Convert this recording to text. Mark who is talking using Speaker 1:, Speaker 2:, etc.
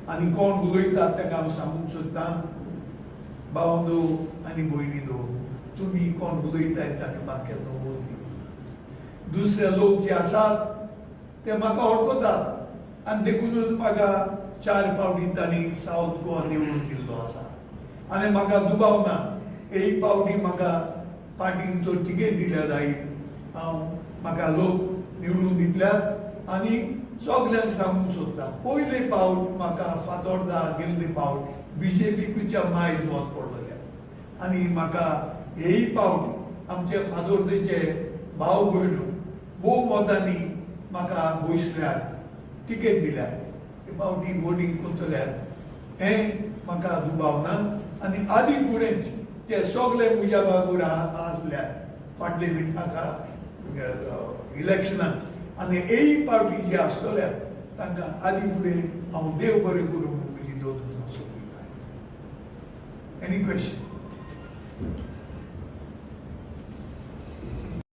Speaker 1: आनी कोण उलयतात ताका हांव सांगूंक सोदतां, भावंडो आनी भयणींनो, तुमी कोण उलयताय ताका म्हाका केन्ना वोट दिवं। दुसरे लोक जे आसात ते म्हाका वळखतात आनी देखूनच म्हाका 4 फावटी तांणी सावथ गोवा निवडून दिल्लो आसा आनी म्हाका दुबाव ना। एक फावटी म्हाका पार्टीन तो तिकेट दिल्या जायत, म्हाका लोक निवडून दितल्यात आनी सगल्यांक सांगूंक सोदता, पयले फावट म्हाका फातोर्डा गेल्ले फावट बीजेपीच्या मायज वत पडलें आनी म्हाका हेय फावट आमचे फातोर्डेचे भाव भयणो भोव मतांनी म्हाका भोयसल्यार तिकेट दिल्यार, हे फावटी वोटींग करतल्यार हें म्हाका दुबाव ना आनी आदी फुडें ते सगळे म्हज्या बागूर आसल्यार फाटले मिनटाका इलेक्शनाक आनी एक फावटी जे आसतल्यार तांकां आदी फुडें हांव देव बरें करूं म्हजी दोन सोपयता। Any question?